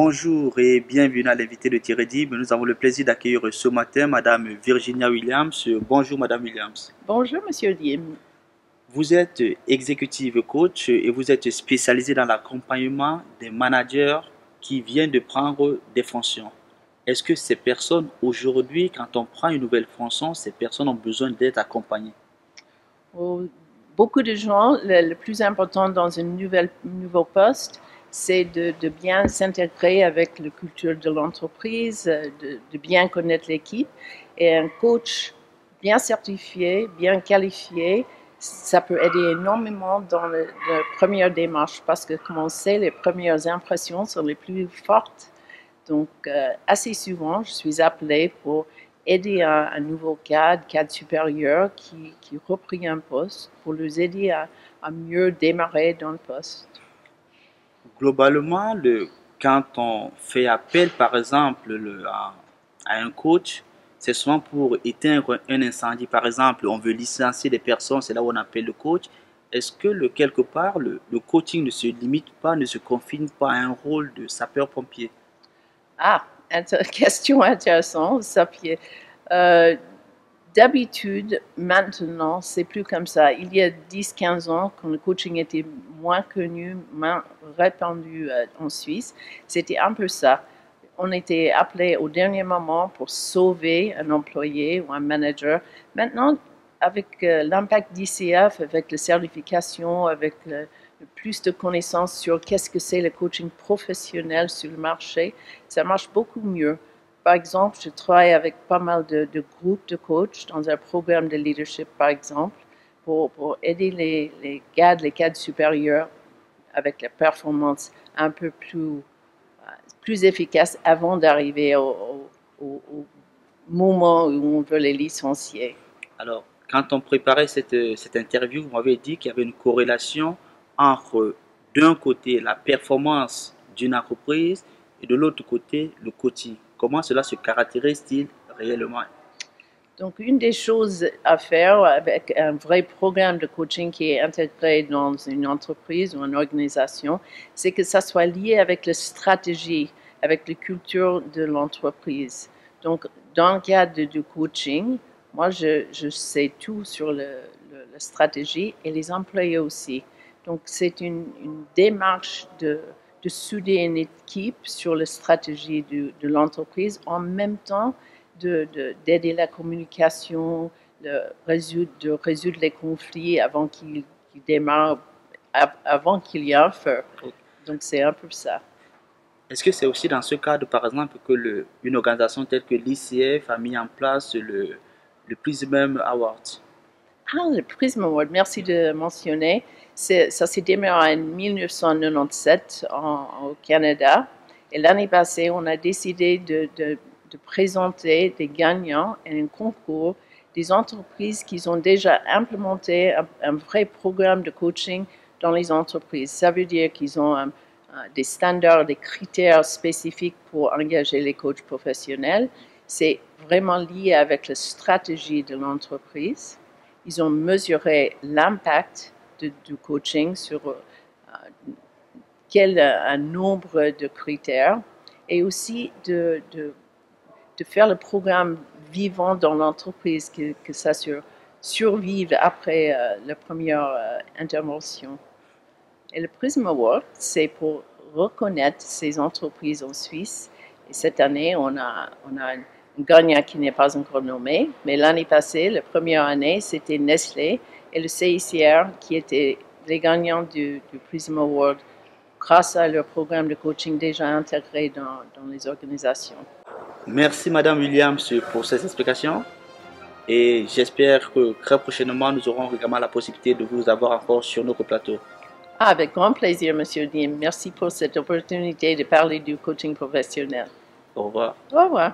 Bonjour et bienvenue à l'invité de Tiredib. Nous avons le plaisir d'accueillir ce matin Madame Virginia Williams. Bonjour Madame Williams. Bonjour, Monsieur Dim. Vous êtes executive coach et vous êtes spécialisée dans l'accompagnement des managers qui viennent de prendre des fonctions. Est-ce que ces personnes, aujourd'hui, quand on prend une nouvelle fonction, ces personnes ont besoin d'être accompagnées? Oh, beaucoup de gens, le plus important dans un nouveau poste, c'est de bien s'intégrer avec la culture de l'entreprise, de bien connaître l'équipe. Et un coach bien certifié, bien qualifié, ça peut aider énormément dans la première démarche parce que, comme on sait, les premières impressions sont les plus fortes. Donc, assez souvent, je suis appelée pour aider un nouveau cadre supérieur qui reprit un poste, pour les aider à mieux démarrer dans le poste. Globalement, quand on fait appel, par exemple, à un coach, c'est souvent pour éteindre un incendie. Par exemple, on veut licencier des personnes, c'est là où on appelle le coach. Est-ce que quelque part, le coaching ne se limite pas, ne se confine pas à un rôle de sapeur-pompier? Ah, question intéressante, Sapier. D'habitude, maintenant, c'est plus comme ça. Il y a 10-15 ans, quand le coaching était moins connu, moins répandu en Suisse, c'était un peu ça. On était appelé au dernier moment pour sauver un employé ou un manager. Maintenant, avec l'impact d'ICF, avec la certification, avec plus de connaissances sur qu'est-ce que c'est le coaching professionnel sur le marché, ça marche beaucoup mieux. Par exemple, je travaille avec pas mal de groupes de coachs dans un programme de leadership, par exemple, pour aider les cadres supérieurs avec la performance un peu plus efficace avant d'arriver au moment où on veut les licencier. Alors, quand on préparait cette interview, vous m'avez dit qu'il y avait une corrélation entre, d'un côté, la performance d'une entreprise et de l'autre côté, le coaching. Comment cela se caractérise-t-il réellement? Donc, une des choses à faire avec un vrai programme de coaching qui est intégré dans une entreprise ou une organisation, c'est que ça soit lié avec la stratégie, avec la culture de l'entreprise. Donc, dans le cadre du coaching, moi, je sais tout sur la stratégie et les employés aussi. Donc, c'est une démarche de souder une équipe sur la stratégie de l'entreprise en même temps d'aider la communication, de résoudre les conflits avant qu'ils démarrent, avant qu'il y ait un feu. Donc, c'est un peu ça. Est-ce que c'est aussi dans ce cadre, par exemple, que une organisation telle que l'ICF a mis en place le Prism Award? Ah, le Prism Award, merci de mentionner. Ça s'est démarré en 1997 au Canada. Et l'année passée, on a décidé de présenter des gagnants à un concours des entreprises qui ont déjà implémenté un vrai programme de coaching dans les entreprises. Ça veut dire qu'ils ont des standards, des critères spécifiques pour engager les coachs professionnels. C'est vraiment lié avec la stratégie de l'entreprise. Ils ont mesuré l'impact du coaching sur quel un nombre de critères et aussi de faire le programme vivant dans l'entreprise, que ça survive après la première intervention. Et le Prism Award, c'est pour reconnaître ces entreprises en Suisse. Et cette année, on a un gagnant qui n'est pas encore nommé, mais l'année passée, la première année, c'était Nestlé et le CICR qui étaient les gagnants du Prism Award grâce à leur programme de coaching déjà intégré dans les organisations. Merci Madame Williams pour ces explications et j'espère que très prochainement nous aurons également la possibilité de vous avoir encore sur notre plateau. Ah, avec grand plaisir, Monsieur Dim. Merci pour cette opportunité de parler du coaching professionnel. Au revoir. Au revoir.